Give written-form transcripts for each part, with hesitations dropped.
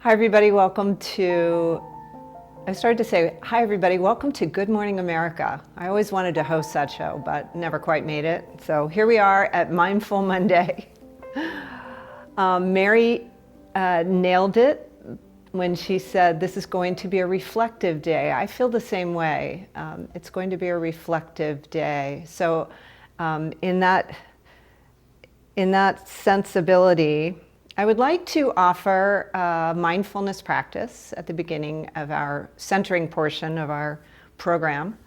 Hi everybody, welcome to, I started to say, hi everybody, welcome to Good Morning America. I always wanted to host that show, but never quite made it. So here we are at Mindful Monday. Mary nailed it when she said this is going to be a reflective day. I feel the same way. It's going to be a reflective day. So in that sensibility, I would like to offer a mindfulness practice at the beginning of our centering portion of our program.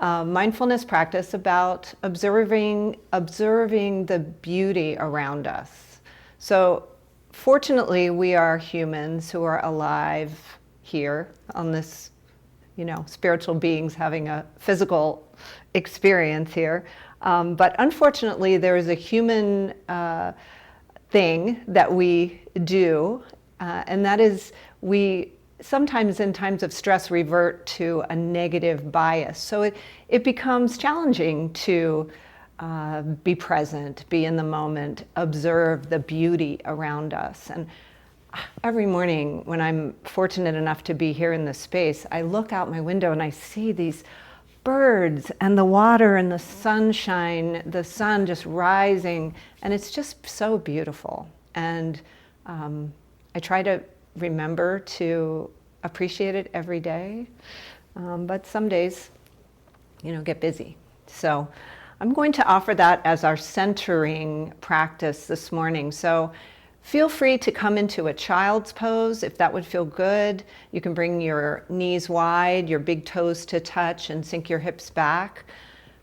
Mindfulness practice about observing the beauty around us. So fortunately, we are humans who are alive here on this, spiritual beings having a physical experience here. But unfortunately, there is a human thing that we do, and that is we sometimes in times of stress revert to a negative bias. So it becomes challenging to be present, be in the moment, observe the beauty around us. And every morning when I'm fortunate enough to be here in this space, I look out my window and I see these birds and the water and the sunshine, the sun just rising, and it's just so beautiful. And I try to remember to appreciate it every day, but some days, get busy. So I'm going to offer that as our centering practice this morning. So feel free to come into a child's pose if that would feel good. You can bring your knees wide, your big toes to touch, and sink your hips back,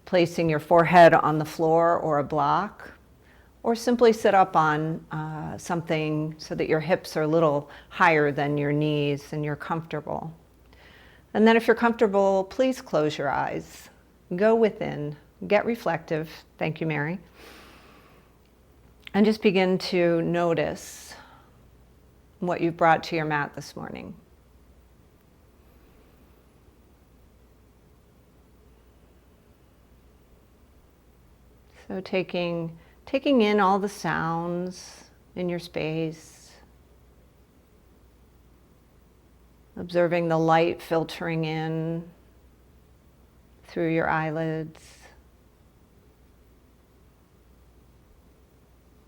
placing your forehead on the floor or a block. Or simply sit up on something so that your hips are a little higher than your knees and you're comfortable. And then if you're comfortable, please close your eyes. Go within. Get reflective. Thank you, Mary. And just begin to notice what you've brought to your mat this morning. So taking in all the sounds in your space, observing the light filtering in through your eyelids.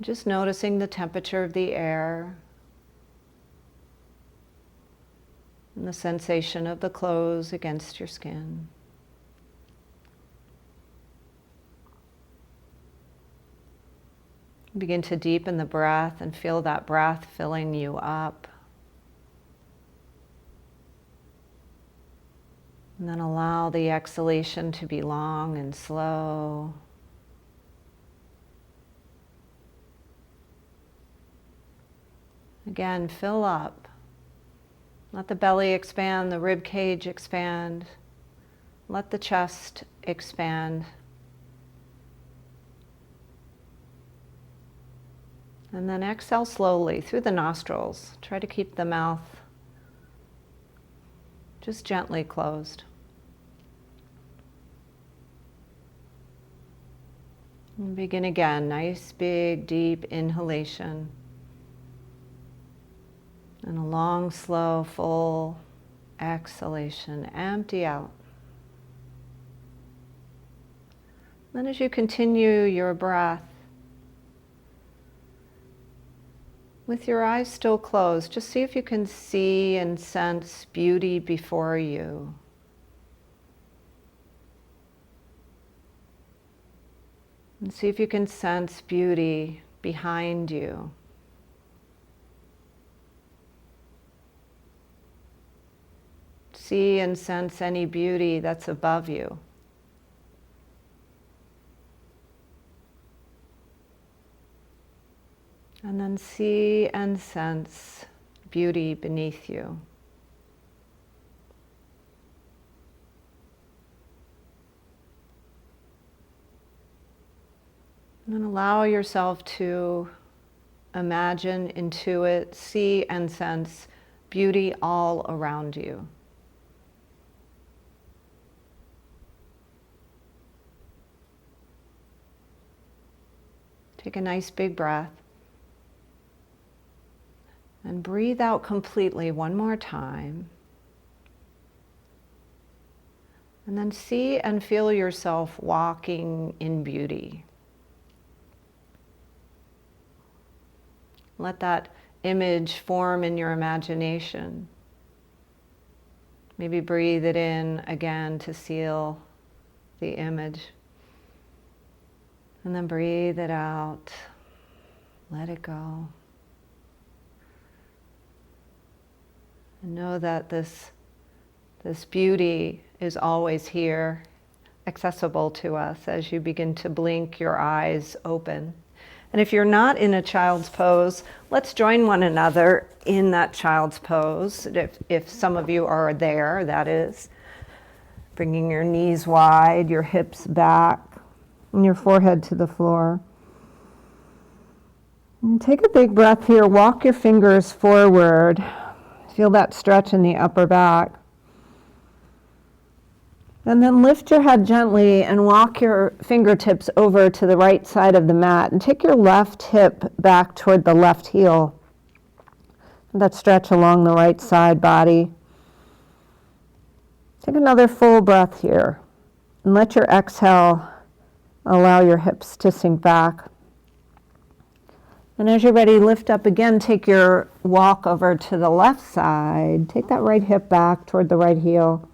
Just noticing the temperature of the air and the sensation of the clothes against your skin. Begin to deepen the breath and feel that breath filling you up. And then allow the exhalation to be long and slow. Again, fill up. Let the belly expand, the rib cage expand. Let the chest expand. And then exhale slowly through the nostrils. Try to keep the mouth just gently closed. And begin again. Nice, big, deep inhalation. And a long, slow, full exhalation. Empty out. Then as you continue your breath, with your eyes still closed, just see if you can see and sense beauty before you. And see if you can sense beauty behind you. See and sense any beauty that's above you. And then see and sense beauty beneath you. And then allow yourself to imagine, intuit, see and sense beauty all around you. Take a nice big breath. And breathe out completely one more time. And then see and feel yourself walking in beauty. Let that image form in your imagination. Maybe breathe it in again to seal the image. And then breathe it out. Let it go. And know that this beauty is always here, accessible to us as you begin to blink your eyes open. And if you're not in a child's pose, let's join one another in that child's pose. If some of you are there, that is. Bringing your knees wide, your hips back, and your forehead to the floor. And take a big breath here. Walk your fingers forward. Feel that stretch in the upper back. And then lift your head gently and walk your fingertips over to the right side of the mat. And take your left hip back toward the left heel. That stretch along the right side body. Take another full breath here. And let your exhale allow your hips to sink back. And as you're ready, lift up again. Take your walk over to the left side. Take that right hip back toward the right heel.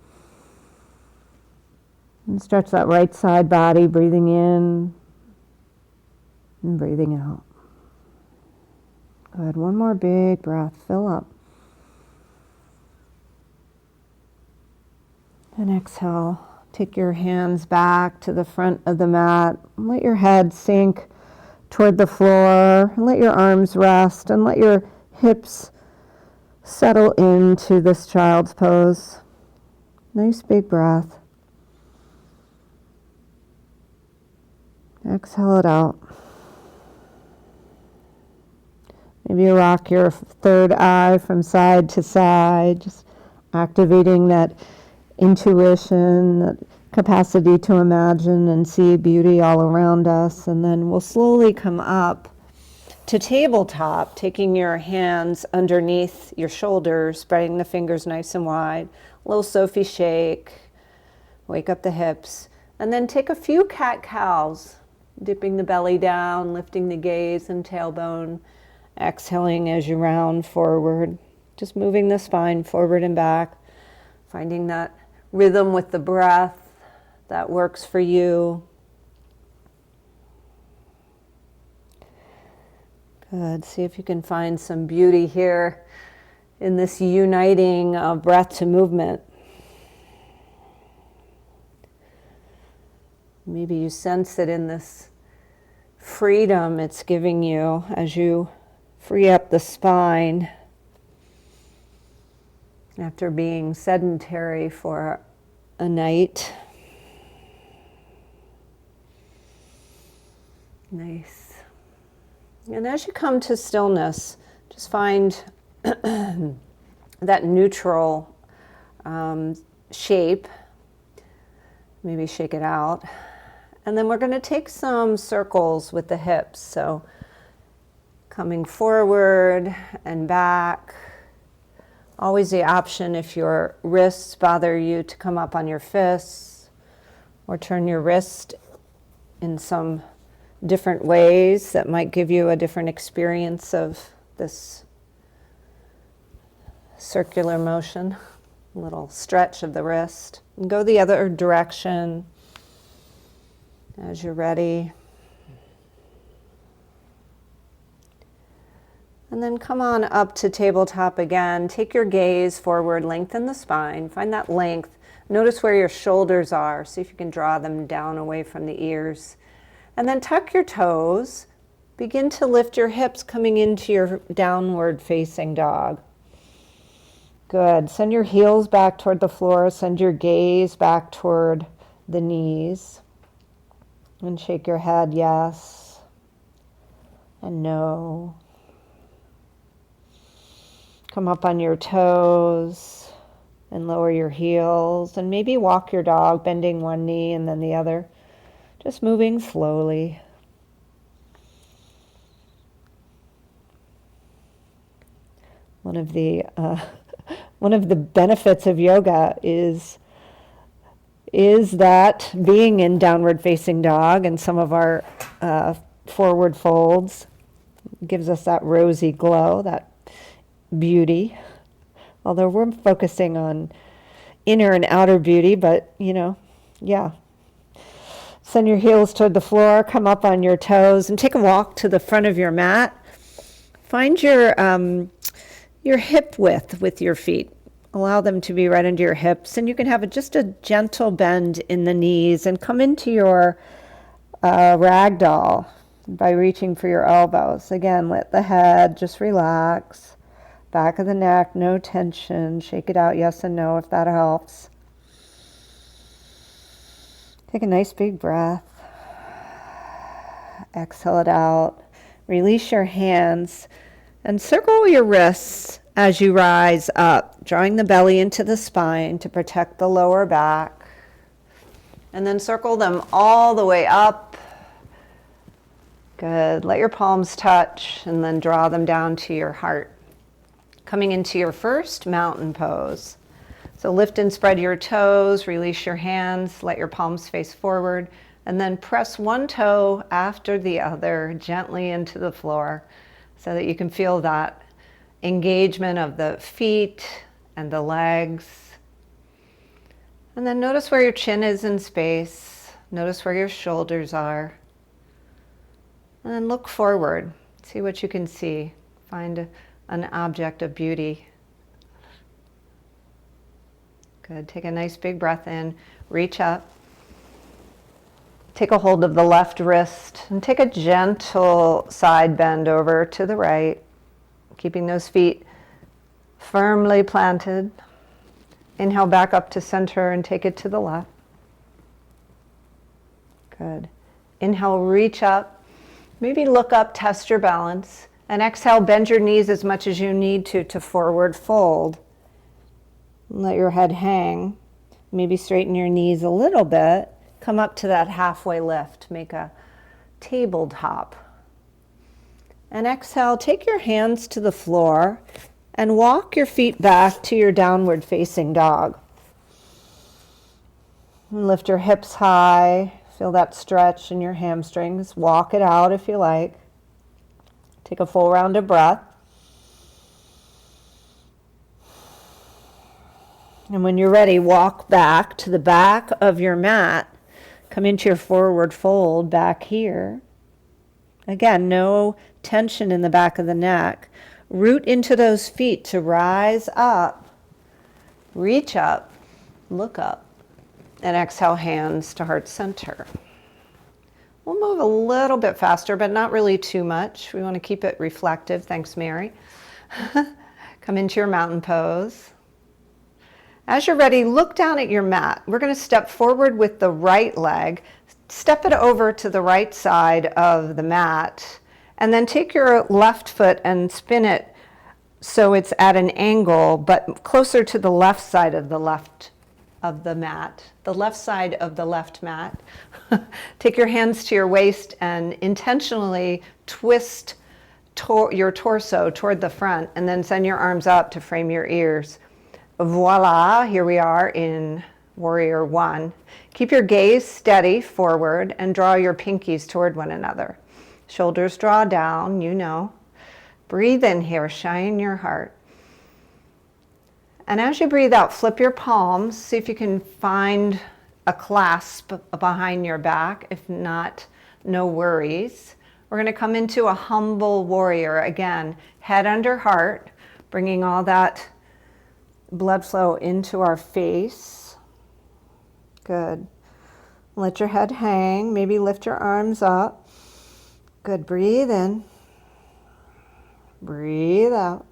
And stretch that right side body, breathing in and breathing out. Good. One more big breath. Fill up. And exhale. Take your hands back to the front of the mat. Let your head sink toward the floor. And let your arms rest. And let your hips settle into this child's pose. Nice big breath. Exhale it out. Maybe you rock your third eye from side to side, just activating that intuition, that capacity to imagine and see beauty all around us. And then we'll slowly come up to tabletop, taking your hands underneath your shoulders, spreading the fingers nice and wide. A little Sophie shake, wake up the hips, and then take a few cat-cows. Dipping the belly down, lifting the gaze and tailbone, exhaling as you round forward. Just moving the spine forward and back, finding that rhythm with the breath that works for you. Good. See if you can find some beauty here in this uniting of breath to movement. Maybe you sense it in this freedom it's giving you as you free up the spine after being sedentary for a night. Nice. And as you come to stillness, just find that neutral shape. Maybe shake it out. And then we're going to take some circles with the hips. So coming forward and back. Always the option if your wrists bother you to come up on your fists or turn your wrist in some different ways that might give you a different experience of this circular motion. A little stretch of the wrist. And go the other direction. As you're ready. And then come on up to tabletop again. Take your gaze forward, lengthen the spine. Find that length. Notice where your shoulders are. See if you can draw them down away from the ears. And then tuck your toes. Begin to lift your hips coming into your downward facing dog. Good. Send your heels back toward the floor. Send your gaze back toward the knees. And shake your head, yes, and no. Come up on your toes and lower your heels. And maybe walk your dog, bending one knee and then the other. Just moving slowly. One of the one of the benefits of yoga is that being in downward facing dog and some of our forward folds gives us that rosy glow, that beauty. Although we're focusing on inner and outer beauty, but yeah. Send your heels toward the floor, come up on your toes, and take a walk to the front of your mat. Find your hip width with your feet. Allow them to be right under your hips, and you can have just a gentle bend in the knees and come into your ragdoll by reaching for your elbows. Again, let the head just relax. Back of the neck, no tension. Shake it out, yes and no, if that helps. Take a nice big breath. Exhale it out. Release your hands and circle your wrists as you rise up, drawing the belly into the spine to protect the lower back. And then circle them all the way up. Good. Let your palms touch and then draw them down to your heart. Coming into your first mountain pose. So lift and spread your toes, release your hands, let your palms face forward, and then press one toe after the other gently into the floor so that you can feel that engagement of the feet and the legs. And then notice where your chin is in space. Notice where your shoulders are. And then look forward. See what you can see. Find an object of beauty. Good. Take a nice big breath in. Reach up. Take a hold of the left wrist and take a gentle side bend over to the right, keeping those feet firmly planted. Inhale back up to center and take it to the left. Good. Inhale, reach up. Maybe look up, test your balance. And exhale, bend your knees as much as you need to forward fold. Let your head hang. Maybe straighten your knees a little bit. Come up to that halfway lift. Make a tabletop. And exhale, take your hands to the floor and walk your feet back to your downward facing dog. And lift your hips high. Feel that stretch in your hamstrings. Walk it out if you like. Take a full round of breath. And when you're ready, walk back to the back of your mat. Come into your forward fold back here. Again, no tension in the back of the neck. Root into those feet to rise up. Reach up, look up, and exhale, hands to heart center. We'll move a little bit faster, but not really too much. We want to keep it reflective. Thanks, Mary. Come into your mountain pose. As you're ready, look down at your mat. We're going to step forward with the right leg. Step it over to the right side of the mat. And then take your left foot and spin it so it's at an angle, but closer to the left side of the left of the mat. The left side of the left mat. Take your hands to your waist and intentionally twist your torso toward the front, and then send your arms up to frame your ears. Voila, here we are in Warrior One. Keep your gaze steady forward and draw your pinkies toward one another. Shoulders draw down, you know. Breathe in here, shine your heart. And as you breathe out, flip your palms. See if you can find a clasp behind your back. If not, no worries. We're going to come into a humble warrior. Again, head under heart, bringing all that blood flow into our face. Good. Let your head hang. Maybe lift your arms up. Good. Breathe in. Breathe out.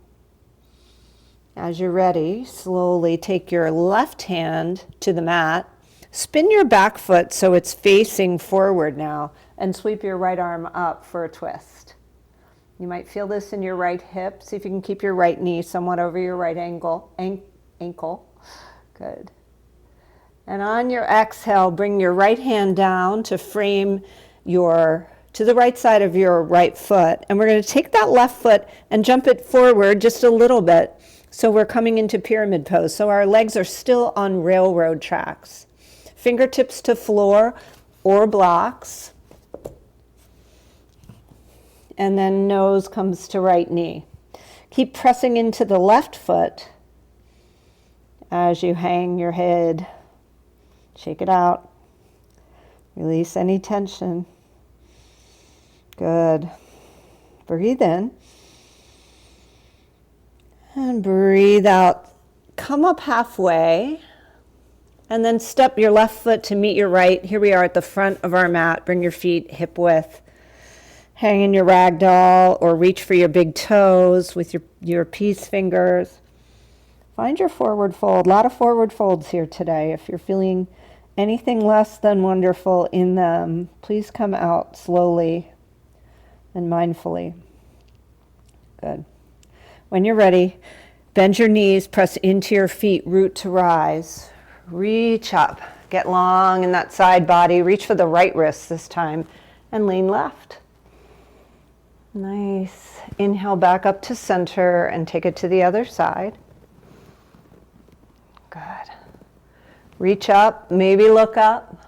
As you're ready, slowly take your left hand to the mat. Spin your back foot so it's facing forward now, and sweep your right arm up for a twist. You might feel this in your right hip. See if you can keep your right knee somewhat over your right ankle. Good. And on your exhale, bring your right hand down to frame your to the right side of your right foot. And we're going to take that left foot and jump it forward just a little bit. So we're coming into pyramid pose. So our legs are still on railroad tracks. Fingertips to floor or blocks. And then nose comes to right knee. Keep pressing into the left foot as you hang your head. Shake it out. Release any tension. Good. Breathe in. And breathe out. Come up halfway. And then step your left foot to meet your right. Here we are at the front of our mat. Bring your feet hip width. Hang in your ragdoll or reach for your big toes with your peace fingers. Find your forward fold. A lot of forward folds here today. If you're feeling anything less than wonderful in them, please come out slowly and mindfully. Good. When you're ready, bend your knees, press into your feet, root to rise. Reach up. Get long in that side body. Reach for the right wrist this time and lean left. Nice. Inhale back up to center and take it to the other side. Good. Reach up, maybe look up.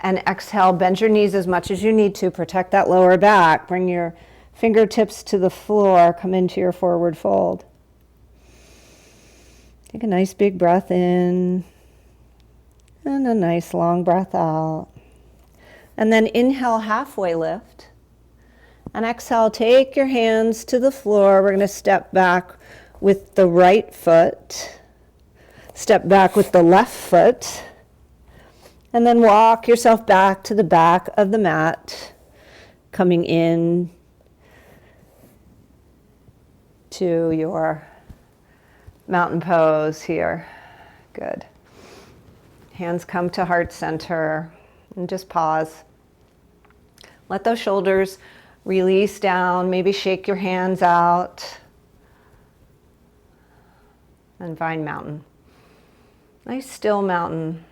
And exhale, bend your knees as much as you need to. Protect that lower back. Bring your fingertips to the floor. Come into your forward fold. Take a nice big breath in. And a nice long breath out. And then inhale, halfway lift. And exhale, take your hands to the floor. We're going to step back with the right foot. Step back with the left foot. And then walk yourself back to the back of the mat. Coming in to your mountain pose here. Good. Hands come to heart center. And just pause. Let those shoulders release down, maybe shake your hands out. And find mountain. Nice still mountain.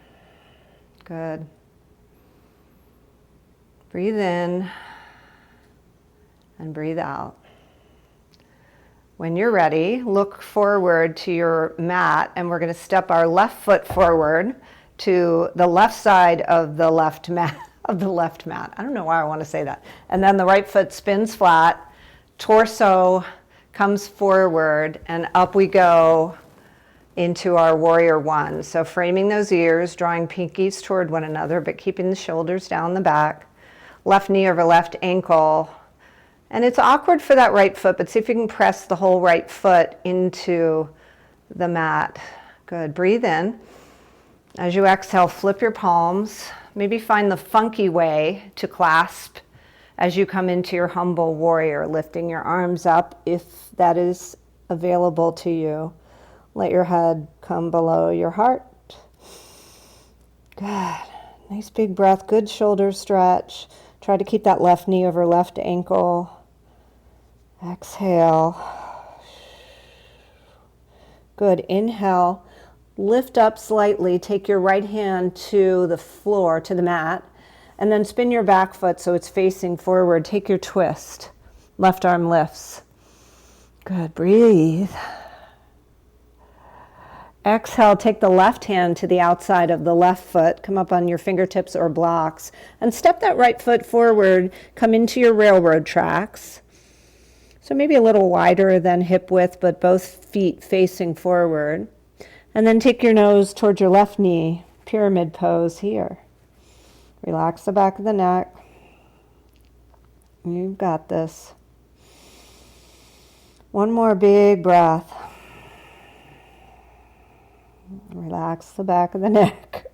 Good. Breathe in and breathe out. When you're ready, look forward to your mat and we're going to step our left foot forward to the left side of the left mat. I don't know why I want to say that. And then the right foot spins flat, torso comes forward, and up we go into our warrior one. So framing those ears, drawing pinkies toward one another, but keeping the shoulders down the back. Left knee over left ankle. And it's awkward for that right foot, but see if you can press the whole right foot into the mat. Good. Breathe in. As you exhale, flip your palms. Maybe find the funky way to clasp as you come into your humble warrior, lifting your arms up if that is available to you. Let your head come below your heart. Good. Nice big breath. Good shoulder stretch. Try to keep that left knee over left ankle. Exhale. Good. Inhale. Lift up slightly, take your right hand to the floor, to the mat, and then spin your back foot so it's facing forward. Take your twist. Left arm lifts. Good, breathe. Exhale, take the left hand to the outside of the left foot. Come up on your fingertips or blocks. And step that right foot forward. Come into your railroad tracks. So maybe a little wider than hip width, but both feet facing forward. And then take your nose towards your left knee, pyramid pose here. Relax the back of the neck. You've got this. One more big breath. Relax the back of the neck.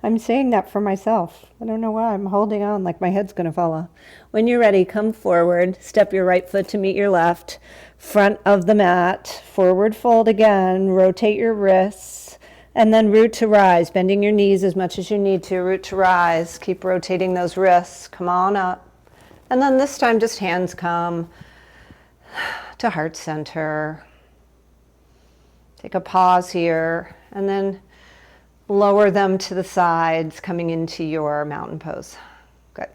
I'm saying that for myself. I don't know why. I'm holding on like my head's going to fall off. When you're ready, come forward. Step your right foot to meet your left. Front of the mat. Forward fold again. Rotate your wrists. And then root to rise. Bending your knees as much as you need to. Root to rise. Keep rotating those wrists. Come on up. And then this time just hands come to heart center. Take a pause here. And then lower them to the sides, coming into your mountain pose. Good.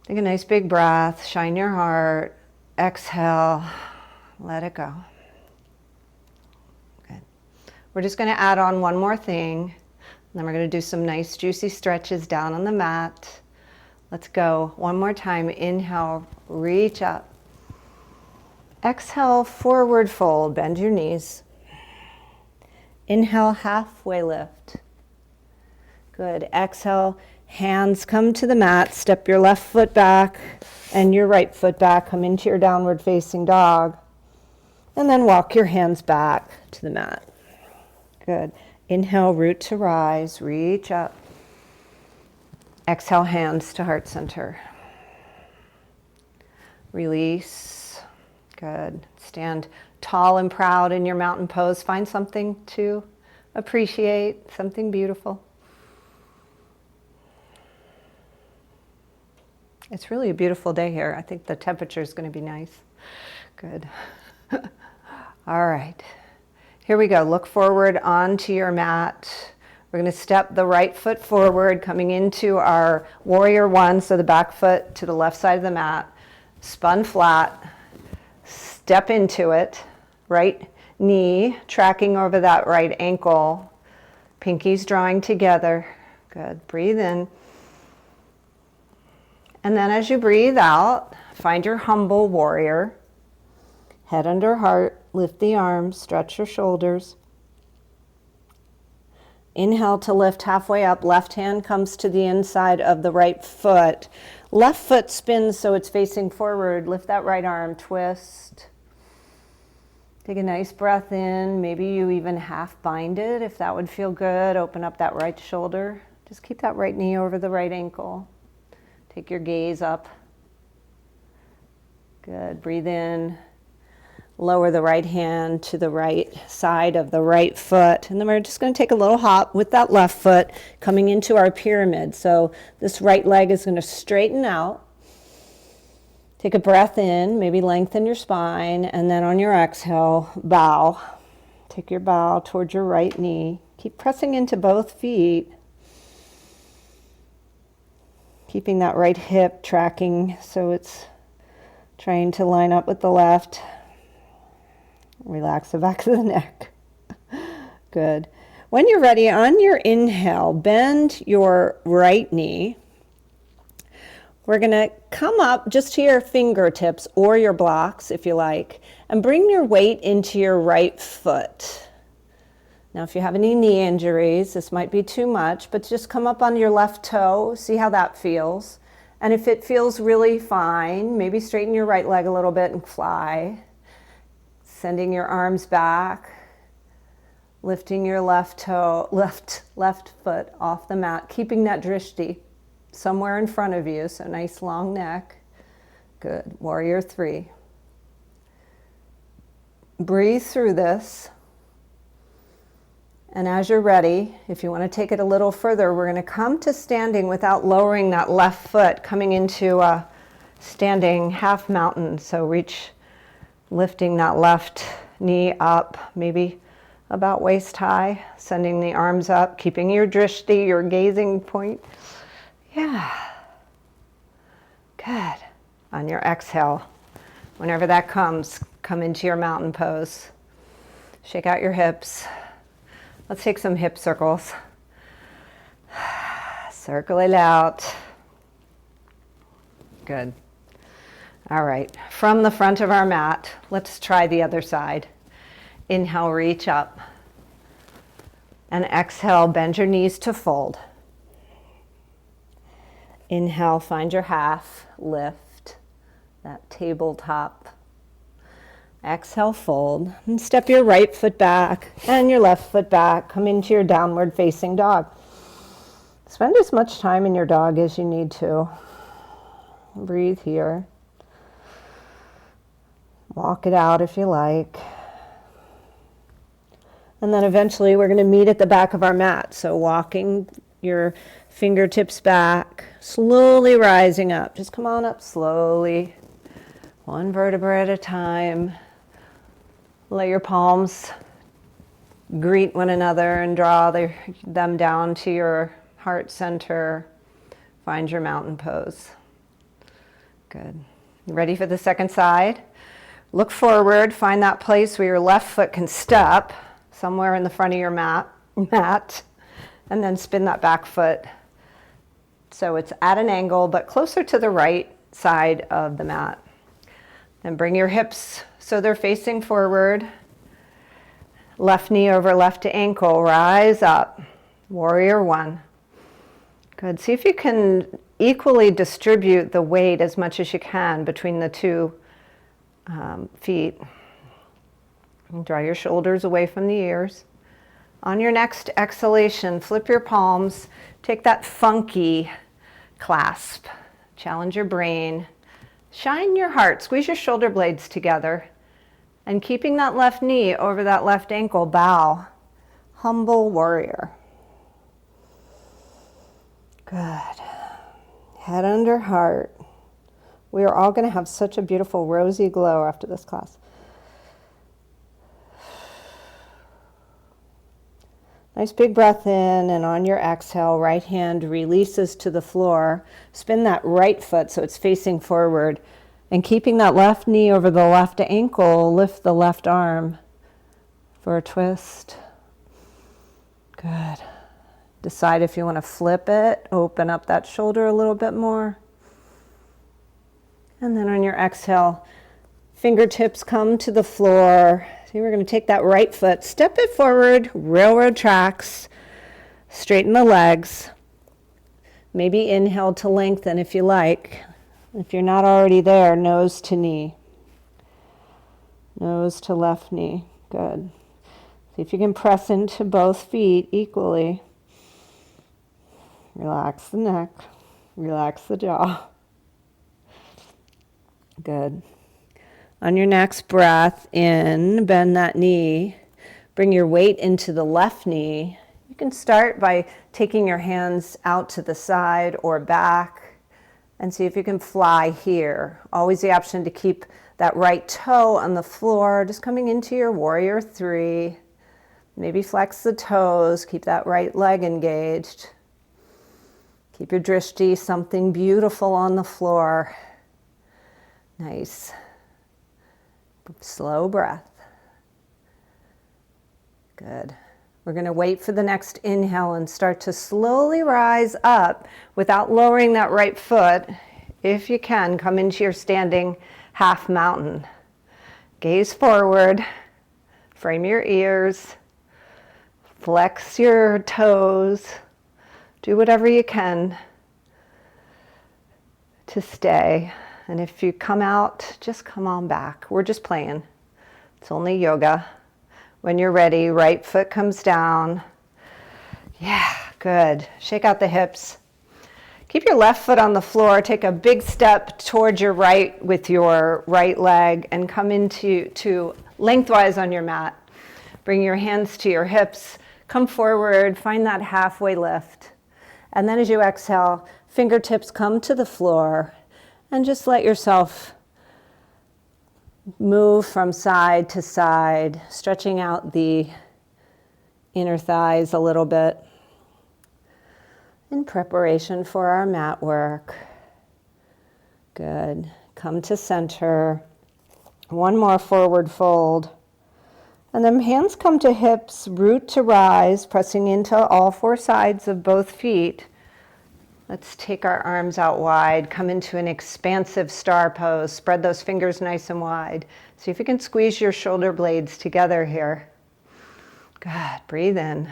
Take a nice big breath, shine your heart, exhale, let it go. Good. We're just going to add on one more thing, then we're going to do some nice juicy stretches down on the mat. Let's go. One more time. Inhale, reach up. Exhale, forward fold, bend your knees. Inhale, halfway lift. Good. Exhale, hands come to the mat. Step your left foot back and your right foot back. Come into your downward facing dog. And then walk your hands back to the mat. Good. Inhale, root to rise, reach up. Exhale, hands to heart center. Release. Good. Stand tall and proud in your mountain pose. Find something to appreciate, something beautiful. It's really a beautiful day here. I think the temperature is going to be nice. Good. All right. Here we go. Look forward onto your mat. We're going to step the right foot forward, coming into our warrior one, so the back foot to the left side of the mat, spun flat, step into it, right knee tracking over that right ankle, pinkies drawing together. Good. Breathe in. And then as you breathe out, find your humble warrior. Head under heart, lift the arms, stretch your shoulders. Inhale to lift halfway up. Left hand comes to the inside of the right foot. Left foot spins so it's facing forward. Lift that right arm, twist. Take a nice breath in. Maybe you even half bind it if that would feel good. Open up that right shoulder. Just keep that right knee over the right ankle. Take your gaze up. Good. Breathe in. Lower the right hand to the right side of the right foot. And then we're just going to take a little hop with that left foot coming into our pyramid. So this right leg is going to straighten out. Take a breath in, maybe lengthen your spine, and then on your exhale, bow. Take your bow towards your right knee. Keep pressing into both feet. Keeping that right hip tracking so it's trying to line up with the left. Relax the back of the neck. Good. When you're ready, on your inhale, bend your right knee. We're going to come up just to your fingertips or your blocks, if you like, and bring your weight into your right foot. Now, if you have any knee injuries, this might be too much, but just come up on your left toe, see how that feels. And if it feels really fine, maybe straighten your right leg a little bit and fly. Sending your arms back, lifting your left foot off the mat, keeping that drishti somewhere in front of you, so nice long neck. Good. Warrior three. Breathe through this. And as you're ready, if you want to take it a little further, we're going to come to standing without lowering that left foot, coming into a standing half mountain. So lifting that left knee up, maybe about waist high, sending the arms up, keeping your drishti, your gazing point. Yeah. Good. On your exhale, whenever that comes, come into your mountain pose. Shake out your hips. Let's take some hip circles. Circle it out. Good. All right. From the front of our mat, let's try the other side. Inhale, reach up. And exhale, bend your knees to fold. Inhale, find your half, lift that tabletop. Exhale, fold, and step your right foot back and your left foot back. Come into your downward facing dog. Spend as much time in your dog as you need to. Breathe here. Walk it out if you like. And then eventually we're going to meet at the back of our mat. So walking your fingertips back, slowly rising up. Just come on up slowly, one vertebra at a time. Let your palms greet one another and draw them down to your heart center. Find your mountain pose. Good. You ready for the second side? Look forward, find that place where your left foot can step, somewhere in the front of your mat, and then spin that back foot so it's at an angle, but closer to the right side of the mat. Then bring your hips so they're facing forward. Left knee over left ankle, rise up. Warrior one. Good. See if you can equally distribute the weight as much as you can between the two feet. And draw your shoulders away from the ears. On your next exhalation, flip your palms. Take that funky clasp. Challenge your brain. Shine your heart. Squeeze your shoulder blades together. And keeping that left knee over that left ankle, bow. Humble warrior. Good. Head under heart. We are all going to have such a beautiful rosy glow after this class. Nice big breath in, and on your exhale, right hand releases to the floor. Spin that right foot so it's facing forward. And keeping that left knee over the left ankle, lift the left arm for a twist. Good. Decide if you want to flip it, open up that shoulder a little bit more. And then on your exhale, fingertips come to the floor. So we're going to take that right foot, step it forward, railroad tracks, straighten the legs. Maybe inhale to lengthen if you like. If you're not already there, nose to knee. Nose to left knee. Good. See if you can press into both feet equally. Relax the neck. Relax the jaw. Good. On your next breath in, bend that knee. Bring your weight into the left knee. You can start by taking your hands out to the side or back and see if you can fly here. Always the option to keep that right toe on the floor, just coming into your warrior three. Maybe flex the toes, keep that right leg engaged. Keep your drishti, something beautiful on the floor. Nice. Slow breath. Good. We're going to wait for the next inhale and start to slowly rise up without lowering that right foot. If you can, come into your standing half mountain. Gaze forward. Frame your ears. Flex your toes. Do whatever you can to stay. And if you come out, just come on back. We're just playing. It's only yoga. When you're ready, right foot comes down. Yeah, good. Shake out the hips. Keep your left foot on the floor. Take a big step towards your right with your right leg and come into lengthwise on your mat. Bring your hands to your hips. Come forward. Find that halfway lift. And then as you exhale, fingertips come to the floor. And just let yourself move from side to side, stretching out the inner thighs a little bit in preparation for our mat work. Good. Come to center. One more forward fold. And then hands come to hips, root to rise, pressing into all four sides of both feet. Let's take our arms out wide, come into an expansive star pose. Spread those fingers nice and wide. See if you can squeeze your shoulder blades together here. Good. Breathe in.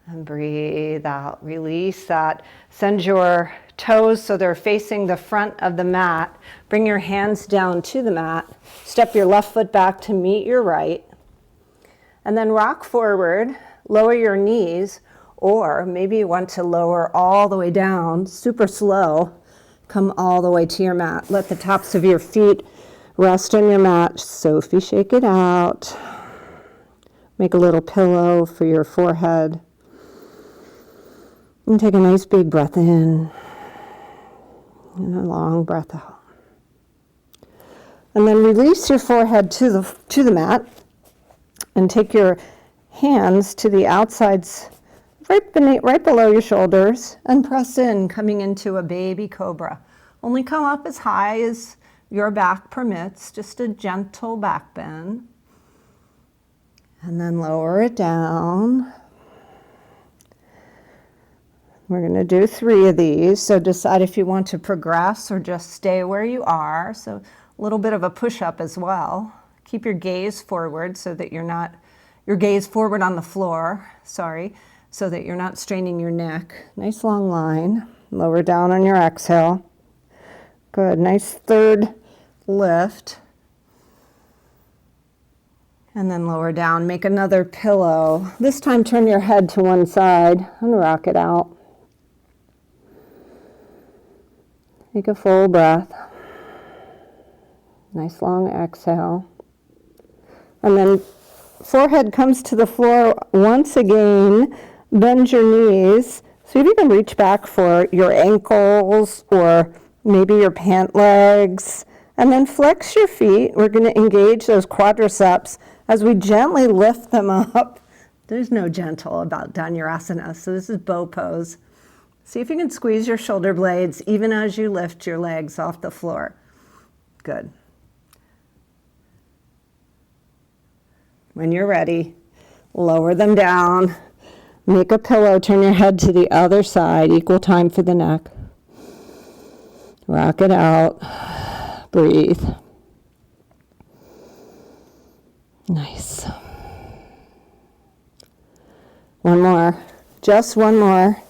And breathe out. Release that. Send your toes so they're facing the front of the mat. Bring your hands down to the mat. Step your left foot back to meet your right. And then rock forward. Lower your knees. Or maybe you want to lower all the way down, super slow. Come all the way to your mat. Let the tops of your feet rest on your mat. Sophie, shake it out. Make a little pillow for your forehead. And take a nice big breath in. And a long breath out. And then release your forehead to the mat. And take your hands to the outsides right below your shoulders and press in, coming into a baby cobra. Only come up as high as your back permits, just a gentle back bend. And then lower it down. We're going to do 3 of these, so decide if you want to progress or just stay where you are. So a little bit of a push-up as well. Keep your gaze forward so that you're not, your gaze forward on the floor, sorry, so that you're not straining your neck. Nice long line. Lower down on your exhale. Good, nice 3rd lift. And then lower down, make another pillow. This time turn your head to one side and rock it out. Take a full breath. Nice long exhale. And then forehead comes to the floor once again. Bend your knees. See if you can reach back for your ankles or maybe your pant legs. And then flex your feet. We're going to engage those quadriceps as we gently lift them up. There's no gentle about Dhanurasana, so this is bow pose. See if you can squeeze your shoulder blades even as you lift your legs off the floor. Good. When you're ready, lower them down. Make a pillow, turn your head to the other side, equal time for the neck. Rock it out. Breathe. Nice. One more. Just one more.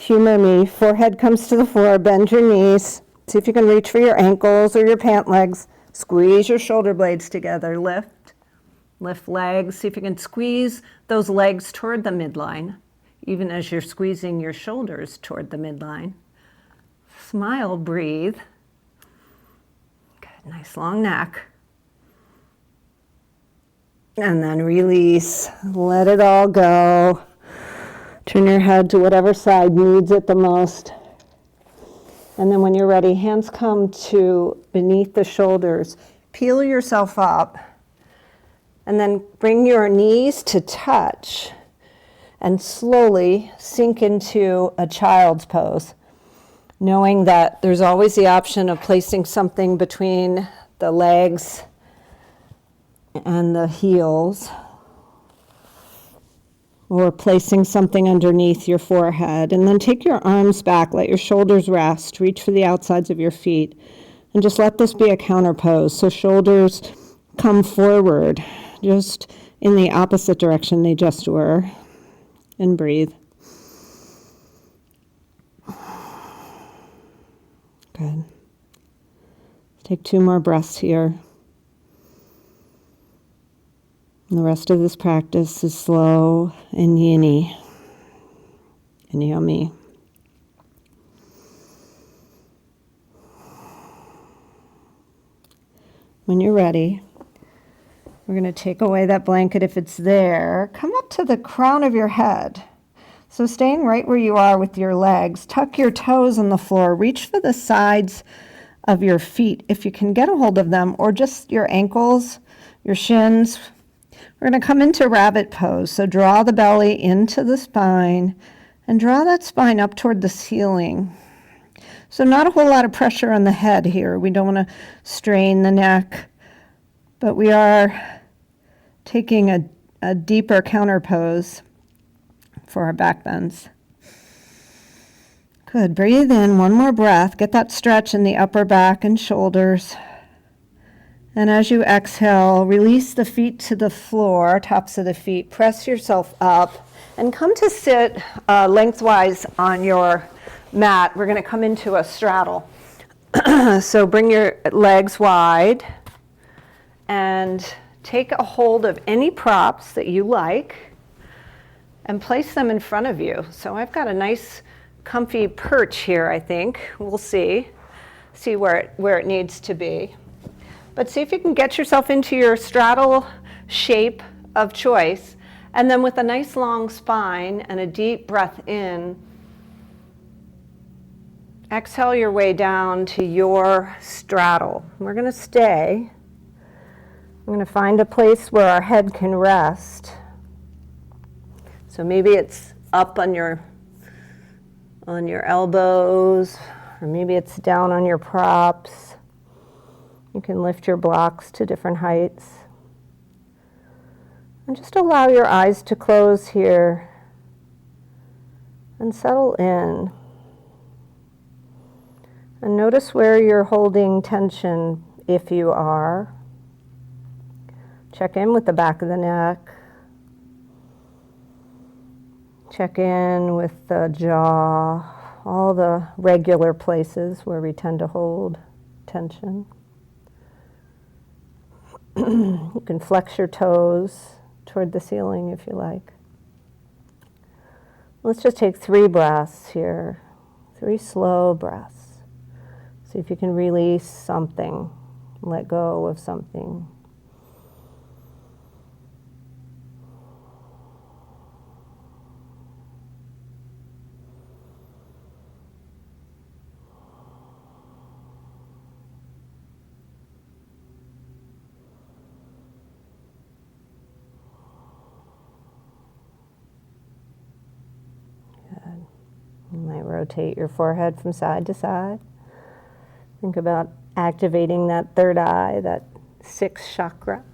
Humor me. Forehead comes to the floor. Bend your knees. See if you can reach for your ankles or your pant legs. Squeeze your shoulder blades together. Lift. Lift legs. See if you can squeeze those legs toward the midline, even as you're squeezing your shoulders toward the midline. Smile. Breathe. Good. Nice long neck. And then release. Let it all go. Turn your head to whatever side needs it the most. And then when you're ready, hands come to beneath the shoulders. Peel yourself up. And then bring your knees to touch. And slowly sink into a child's pose. Knowing that there's always the option of placing something between the legs and the heels, or placing something underneath your forehead. And then take your arms back, let your shoulders rest, reach for the outsides of your feet, and just let this be a counter pose. So shoulders come forward, just in the opposite direction they just were, and breathe. Good. Take 2 more breaths here. And the rest of this practice is slow and yinny and yummy. When you're ready, we're going to take away that blanket if it's there. Come up to the crown of your head. So staying right where you are with your legs, tuck your toes on the floor, reach for the sides of your feet if you can get a hold of them, or just your ankles, your shins. We're going to come into rabbit pose. So draw the belly into the spine and draw that spine up toward the ceiling. So not a whole lot of pressure on the head here. We don't want to strain the neck, but we are taking a deeper counter pose for our back bends. Good. Breathe in. One more breath. Get that stretch in the upper back and shoulders. And as you exhale, release the feet to the floor, tops of the feet. Press yourself up and come to sit lengthwise on your mat. We're going to come into a straddle. So bring your legs wide and take a hold of any props that you like and place them in front of you. So I've got a nice comfy perch here, I think. We'll see where it needs to be. But see if you can get yourself into your straddle shape of choice. And then with a nice long spine and a deep breath in, exhale your way down to your straddle. We're going to stay. We're going to find a place where our head can rest. So maybe it's up on your elbows, or maybe it's down on your props. You can lift your blocks to different heights. And just allow your eyes to close here and settle in. And notice where you're holding tension, if you are. Check in with the back of the neck. Check in with the jaw, all the regular places where we tend to hold tension. You can flex your toes toward the ceiling if you like. Let's just take 3 breaths here, 3 slow breaths. See if you can release something, let go of something. You might rotate your forehead from side to side. Think about activating that third eye, that 6th chakra.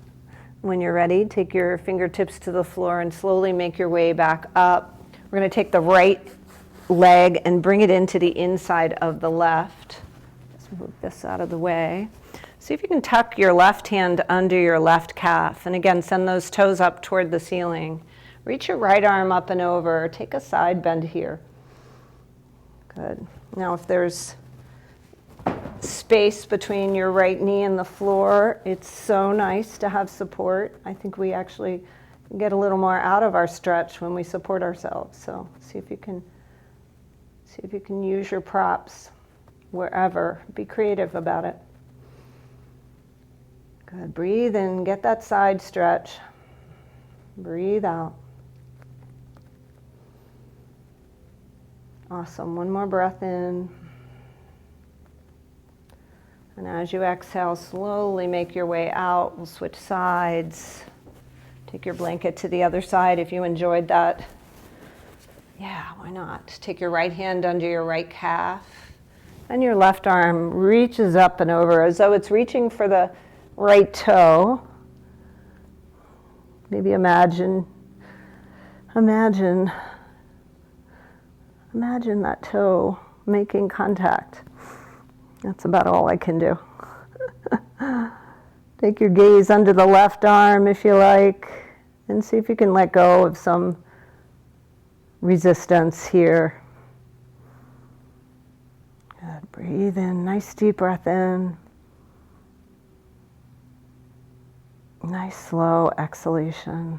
When you're ready, take your fingertips to the floor and slowly make your way back up. We're going to take the right leg and bring it into the inside of the left. Let's move this out of the way. See if you can tuck your left hand under your left calf. And again, send those toes up toward the ceiling. Reach your right arm up and over. Take a side bend here. Good. Now if there's space between your right knee and the floor, it's so nice to have support. I think we actually get a little more out of our stretch when we support ourselves. So see if you can use your props wherever. Be creative about it. Good. Breathe in, get that side stretch. Breathe out. Awesome. One more breath in. And as you exhale, slowly make your way out. We'll switch sides. Take your blanket to the other side if you enjoyed that. Yeah, why not? Take your right hand under your right calf. And your left arm reaches up and over as though it's reaching for the right toe. Maybe imagine that toe making contact. That's about all I can do. Take your gaze under the left arm if you like, and see if you can let go of some resistance here. Good. Breathe in, nice deep breath in. Nice slow exhalation.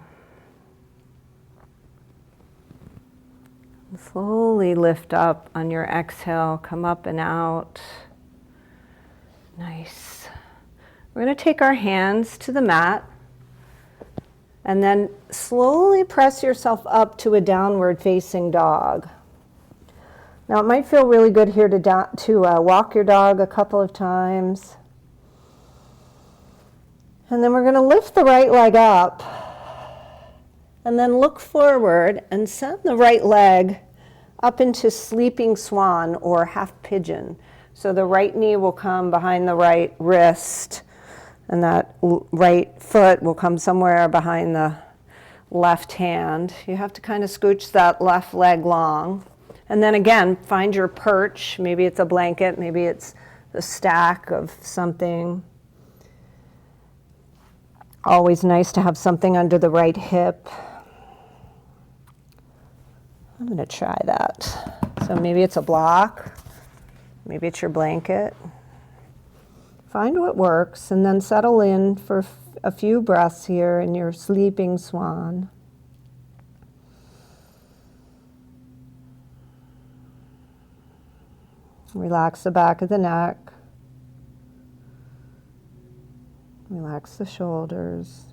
Slowly lift up on your exhale, come up and out. Nice. We're going to take our hands to the mat and then slowly press yourself up to a downward facing dog. Now it might feel really good here to walk your dog a couple of times. And then we're going to lift the right leg up and then look forward and send the right leg up into sleeping swan or half pigeon. So the right knee will come behind the right wrist, and that right foot will come somewhere behind the left hand. You have to kind of scooch that left leg long. And then again, find your perch. Maybe it's a blanket, maybe it's a stack of something. Always nice to have something under the right hip. I'm going to try that. So maybe it's a block, maybe it's your blanket. Find what works and then settle in for a few breaths here in your sleeping swan. Relax the back of the neck. Relax the shoulders.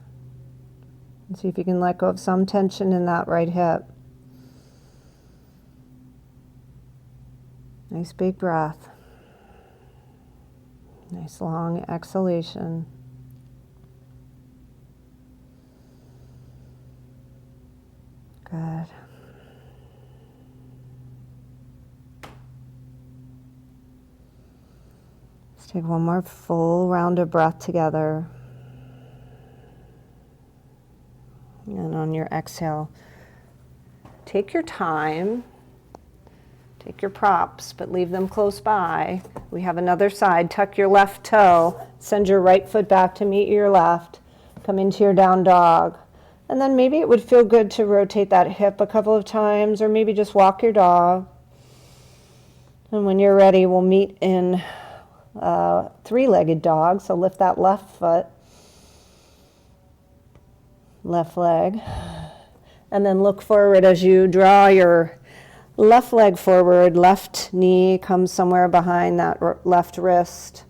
And see if you can let go of some tension in that right hip. Nice big breath. Nice long exhalation. Good. Take one more full round of breath together. And on your exhale, take your time, take your props, but leave them close by. We have another side. Tuck your left toe, send your right foot back to meet your left, come into your down dog. And then maybe it would feel good to rotate that hip a couple of times, or maybe just walk your dog. And when you're ready, we'll meet in three-legged dog. So lift that left foot, left leg, and then look forward as you draw your left leg forward. Left knee comes somewhere behind that left wrist,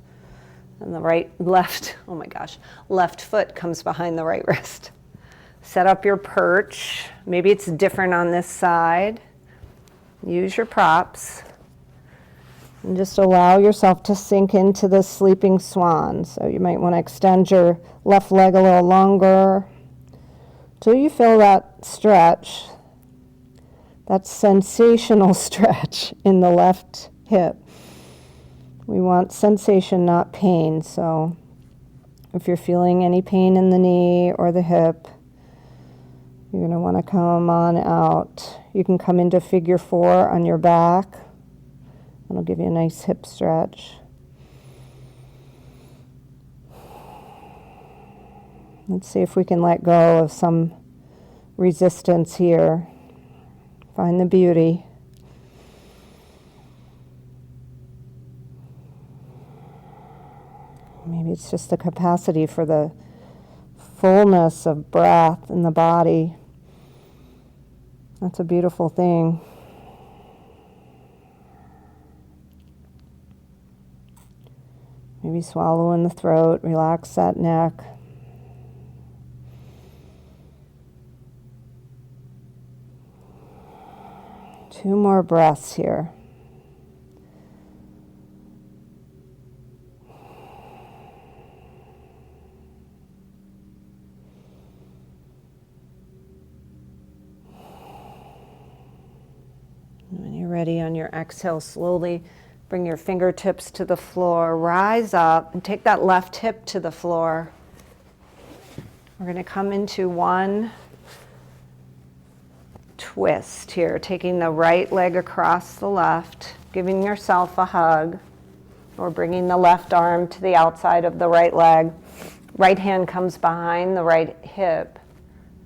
and the left foot comes behind the right wrist. Set up your perch. Maybe it's different on this side. Use your props. And just allow yourself to sink into the sleeping swan. So you might want to extend your left leg a little longer till you feel that stretch, that sensational stretch in the left hip. We want sensation, not pain. So if you're feeling any pain in the knee or the hip, you're going to want to come on out. You can come into figure 4 on your back. It'll give you a nice hip stretch. Let's see if we can let go of some resistance here. Find the beauty. Maybe it's just the capacity for the fullness of breath in the body. That's a beautiful thing. Maybe swallow in the throat, relax that neck. Two more breaths here. When you're ready, on your exhale, slowly bring your fingertips to the floor, rise up, and take that left hip to the floor. We're going to come into one twist here, taking the right leg across the left, giving yourself a hug, or bringing the left arm to the outside of the right leg. Right hand comes behind the right hip,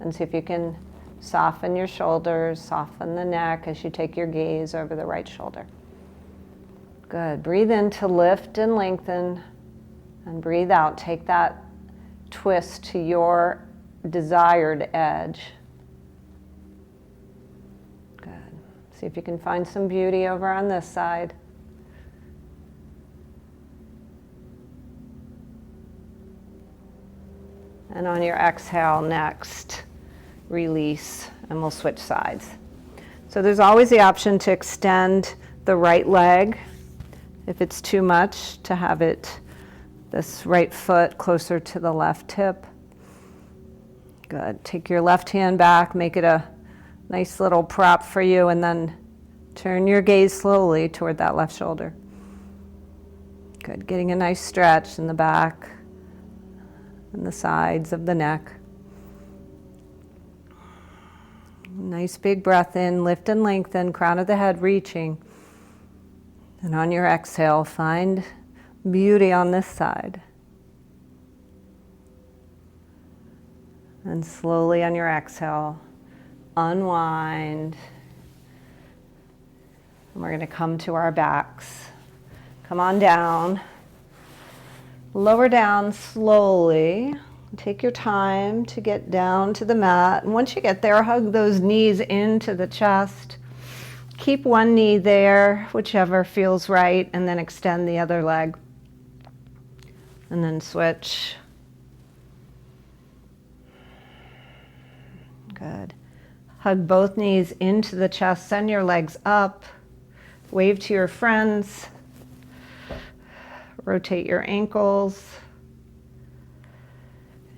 and see if you can soften your shoulders, soften the neck as you take your gaze over the right shoulder. Good. Breathe in to lift and lengthen, and breathe out. Take that twist to your desired edge. Good. See if you can find some beauty over on this side. And on your exhale, next, release, and we'll switch sides. So there's always the option to extend the right leg if it's too much, to have this right foot closer to the left hip. Good. Take your left hand back, make it a nice little prop for you, and then turn your gaze slowly toward that left shoulder. Good. Getting a nice stretch in the back and the sides of the neck. Nice big breath in, lift and lengthen, crown of the head reaching. And on your exhale, find beauty on this side. And slowly on your exhale, unwind. And we're going to come to our backs. Come on down. Lower down slowly. Take your time to get down to the mat. And once you get there, hug those knees into the chest. Keep one knee there, whichever feels right, and then extend the other leg. And then switch. Good. Hug both knees into the chest, send your legs up. Wave to your friends. Rotate your ankles.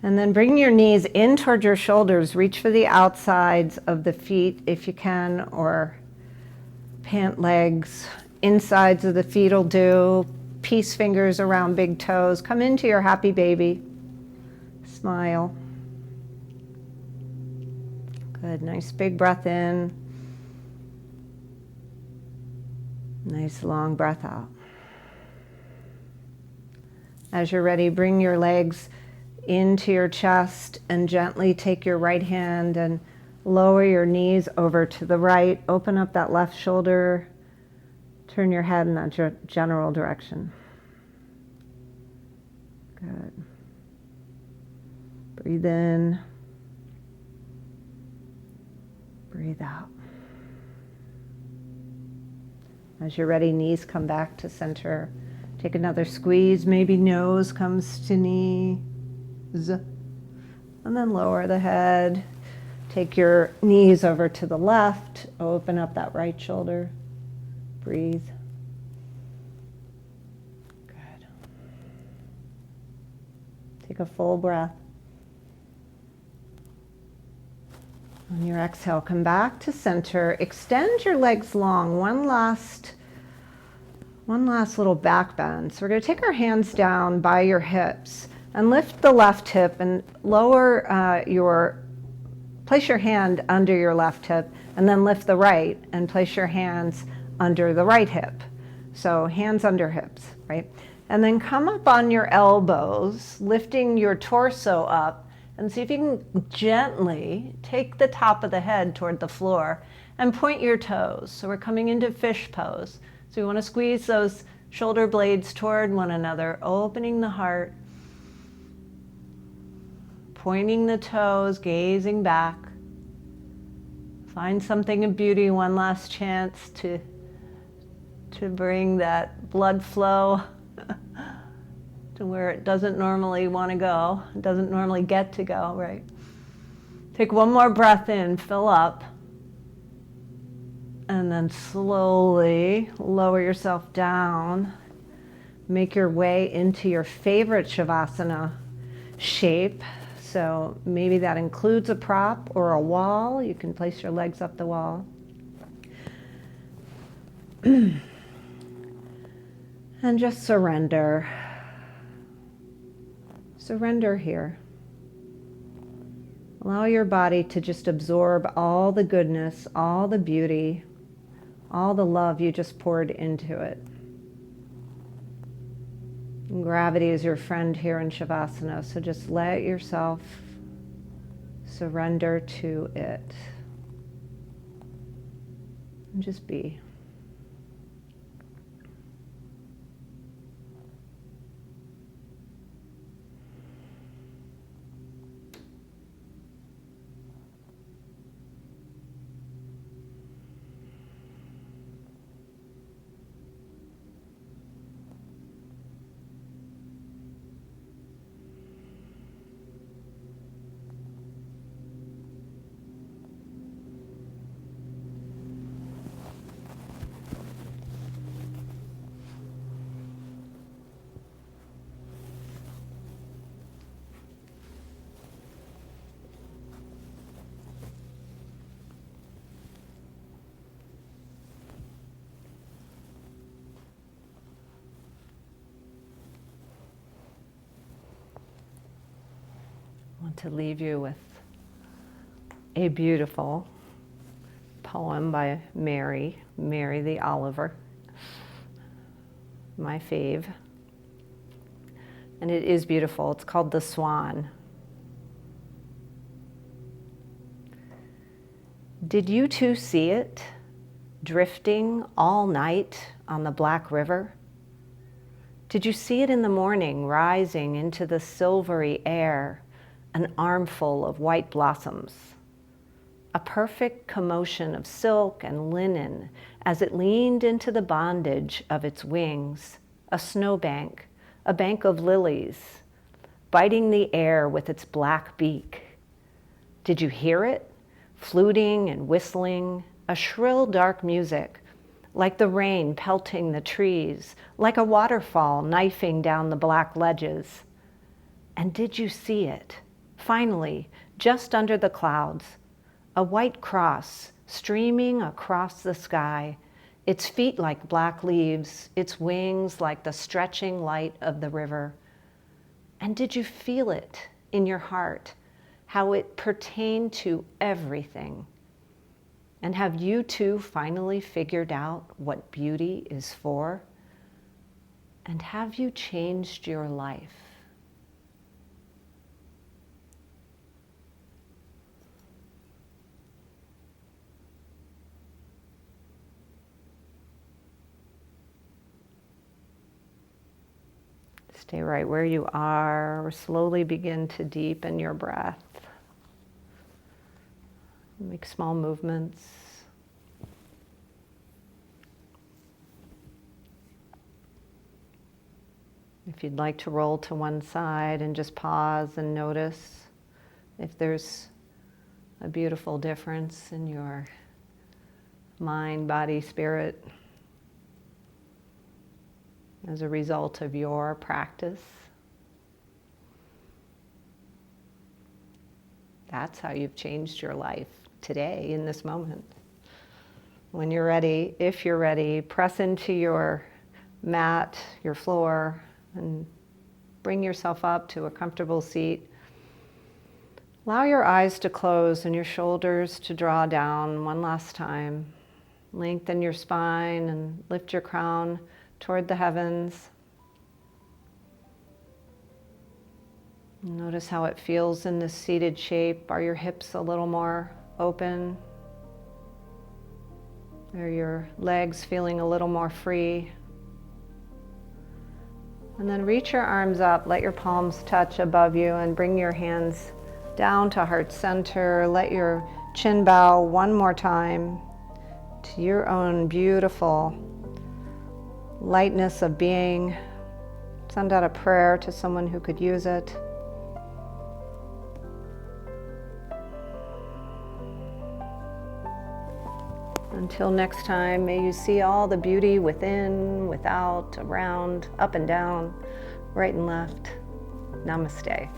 And then bring your knees in toward your shoulders. Reach for the outsides of the feet if you can, or pant legs. Insides of the feet will do. peace fingers around big toes. Come into your happy baby. Smile. Good, nice big breath in. Nice long breath out. As you're ready, bring your legs into your chest and gently take your right hand and lower your knees over to the right. Open up that left shoulder. Turn your head in that general direction. Good. Breathe in. Breathe out. As you're ready, knees come back to center. Take another squeeze. Maybe nose comes to knees. And then lower the head. Take your knees over to the left. Open up that right shoulder. Breathe. Good. Take a full breath. On your exhale, come back to center. Extend your legs long. One last little back bend. So we're going to take our hands down by your hips and lift the left hip and place your hand under your left hip and then lift the right and place your hands under the right hip. So hands under hips, right? And then come up on your elbows, lifting your torso up, and see if you can gently take the top of the head toward the floor and point your toes. So we're coming into fish pose. So we want to squeeze those shoulder blades toward one another, opening the heart, pointing the toes, gazing back. Find something of beauty, one last chance to bring that blood flow to where it doesn't normally want to go, it doesn't normally get to go, right? Take one more breath in, fill up, and then slowly lower yourself down. Make your way into your favorite Shavasana shape. So maybe that includes a prop or a wall. You can place your legs up the wall. And just surrender. Surrender here. Allow your body to just absorb all the goodness, all the beauty, all the love you just poured into it. And gravity is your friend here in Shavasana, so just let yourself surrender to it. And just be. I want to leave you with a beautiful poem by Mary the Oliver, my fave. And it is beautiful. It's called The Swan. Did you too see it, drifting all night on the black river? Did you see it in the morning, rising into the silvery air, an armful of white blossoms? A perfect commotion of silk and linen as it leaned into the bondage of its wings, a snowbank, a bank of lilies, biting the air with its black beak. Did you hear it? Fluting and whistling, a shrill dark music, like the rain pelting the trees, like a waterfall knifing down the black ledges. And did you see it? Finally, just under the clouds, a white cross streaming across the sky its feet like black leaves, its wings like the stretching light of the river. And did you feel it in your heart, how it pertained to everything? And have you too finally figured out what beauty is for? And have you changed your life? Stay right where you are, or slowly begin to deepen your breath. Make small movements. If you'd like to roll to one side and just pause and notice if there's a beautiful difference in your mind, body, spirit as a result of your practice. That's how you've changed your life today, in this moment. When you're ready, if you're ready, press into your mat, your floor, and bring yourself up to a comfortable seat. Allow your eyes to close and your shoulders to draw down one last time. Lengthen your spine and lift your crown toward the heavens. Notice how it feels in this seated shape. Are your hips a little more open? Are your legs feeling a little more free? And then reach your arms up, let your palms touch above you, and bring your hands down to heart center. Let your chin bow one more time to your own beautiful lightness of being. Send out a prayer to someone who could use it. Until next time, may you see all the beauty within, without, around, up and down, right and left. Namaste.